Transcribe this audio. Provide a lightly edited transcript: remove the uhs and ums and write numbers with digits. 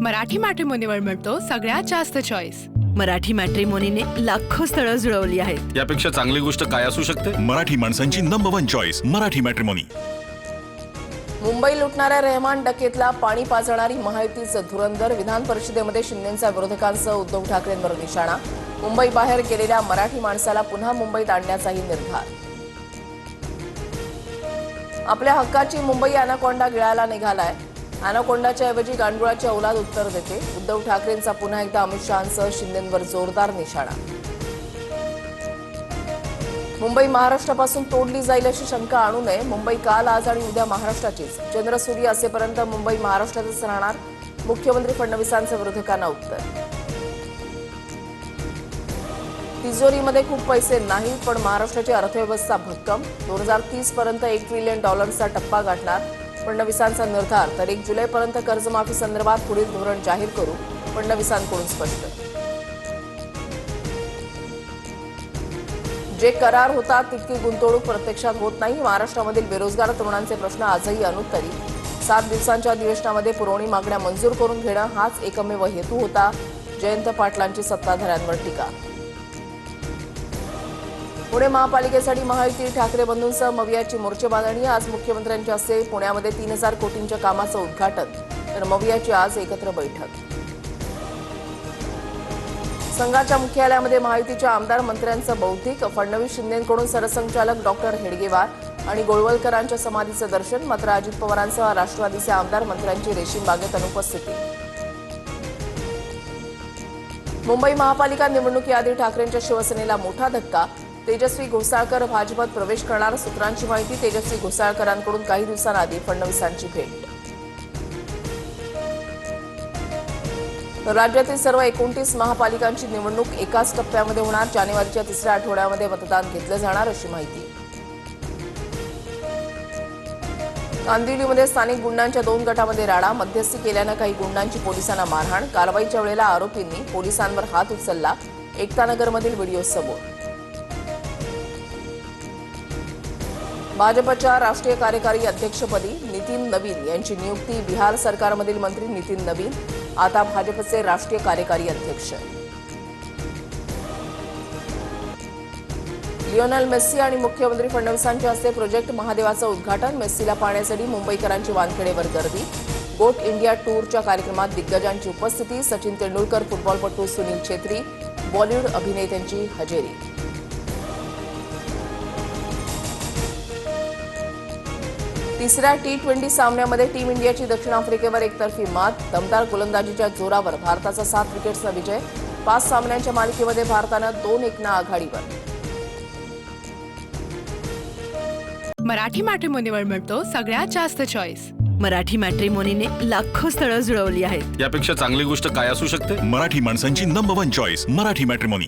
मराठी मॅट्रिमोनीवर मिळतो सगळ्यात जास्त चॉईस। मराठी मॅट्रिमोनीने लाखो स्थळं जुळवली आहेत। यापेक्षा चांगली गोष्ट काय असू शकते? मराठी माणसांची number 1 choice Marathi matrimony. Mumbai लुटणाऱ्या रेहमान डकेतला पाणी पाजणारी महायुतीचं धुरंधर। विधान परिषदेमध्ये शिंदेंचा विरोधकांसह उद्धव ठाकरेंवर निशाणा। मुंबई बाहेर गेलेल्या मराठी माणसाला पुन्हा मुंबईत आणण्याचाही निर्धार। आपल्या हक्काची मुंबई अॅनाकोंडा गिळायला निघालाय। अॅनाकोंडाच्या ऐवजी गांडुळाची औलाद उत्तर देते। उद्धव ठाकरेंचा पुन्हा एकदा अमित शहांसह शिंदेंवर जोरदार निशाणा। मुंबई महाराष्ट्रापासून तोडली जाईल अशी शंका आणू नये। मुंबई काल आज आणि उद्या महाराष्ट्राचीच। चंद्रसूर्य असेपर्यंत मुंबई महाराष्ट्रातच राहणार। मुख्यमंत्री फडणवीसांचं विरोधकांना उत्तर। तिजोरीमध्ये खूप पैसे नाही, पण महाराष्ट्राची अर्थव्यवस्था भक्कम। 2030 पर्यंत $1 ट्रिलियन टप्पा गाठणार। फडणवीसांचा निर्धार। तर 1 जुलैपर्यंत कर्जमाफी संदर्भात पुढील धोरण जाहीर करू। फडणवीसांकडून स्पष्ट। जे करार होतात तितकी गुंतवणूक प्रत्यक्षात होत नाही। महाराष्ट्रामधील बेरोजगार तरुणांचे प्रश्न आजही अनुत्तरी। 7 दिवसांच्या अधिवेशनामध्ये पुरवणी मागण्या मंजूर करून घेणं हाच एकमेव हेतू होता। जयंत पाटलांची सत्ताधाऱ्यांवर टीका। पुणे महापालिकेसाठी महायुती ठाकरे बंधूंसह मवियाची मोर्चेबांधणी। आज मुख्यमंत्र्यांच्या हस्ते पुण्यामध्ये 3000 कोटींच्या कामाचं उद्घाटन, तर मवियाची आज एकत्र बैठक। संघाच्या मुख्यालयामध्ये महायुतीच्या आमदार मंत्र्यांचं बौद्धिक। फडणवीस शिंदेंकडून सरसंघचालक डॉक्टर हेडगेवार आणि गोळवलकरांच्या समाधीचं दर्शन। मात्र अजित पवारांसह राष्ट्रवादीचे आमदार मंत्र्यांची रेशीम बागेत अनुपस्थिती। मुंबई महापालिका निवडणुकीआधी ठाकरेंच्या शिवसेनेला मोठा धक्का। तेजस्वी घोसाळकर भाजपात प्रवेश करणार। सूत्रांची माहिती। तेजस्वी घोसाळकरांकडून काही दिवसांआधी फडणवीसांची भेट। राज्यातील सर्व 29 महापालिकांची निवडणूक एकाच टप्प्यामध्ये होणार। जानेवारीच्या 3ऱ्या आठवड्यामध्ये मतदान घेतलं जाणार अशी माहिती। कांदिवलीमध्ये स्थानिक गुंडांच्या 2 गटामध्ये राडा। मध्यस्थी केल्यानं काही गुंडांची पोलिसांना मारहाण। कारवाईच्या वेळेला आरोपींनी पोलिसांवर हात उचलला। एकतानगरमधील व्हिडिओ समोर। भाजपच्या राष्ट्रीय कार्यकारी अध्यक्षपदी नितीन नवीन यांची नियुक्ती। बिहार सरकारमधील मंत्री नितीन नवीन आता भाजपचे राष्ट्रीय कार्यकारी अध्यक्ष। लिओनेल मेस्सी आणि मुख्यमंत्री फडणवीसांच्या हस्ते प्रोजेक्ट महादेवाचं उद्घाटन। मेस्सीला पाहण्यासाठी मुंबईकरांची वानखेडेवर गर्दी। गोट इंडिया टूरच्या कार्यक्रमात दिग्गजांची उपस्थिती। सचिन तेंडुलकर, फुटबॉलपटू सुनील छेत्री, बॉलिवूड अभिनेत्यांची हजेरी। तिसऱ्या T20 सामन्यामध्ये टीम इंडियाची दक्षिण आफ्रिकेवर एकतर्फी मात। दमदार गोलंदाजीच्या जोरावर भारताचा 7 विकेट्सचा विजय। 5 सामन्यांच्या मालिकेमध्ये भारतानं 2-1 आघाडीवर। मराठी मॅट्रिमोनीवर मिळतो सगळ्यात जास्त चॉईस। मराठी मॅट्रिमोनीने लाखो स्थळं जुळवली आहेत। यापेक्षा चांगली गोष्ट काय असू शकते? मराठी माणसांची नंबर 1 चॉईस मराठी मॅट्रिमोनी।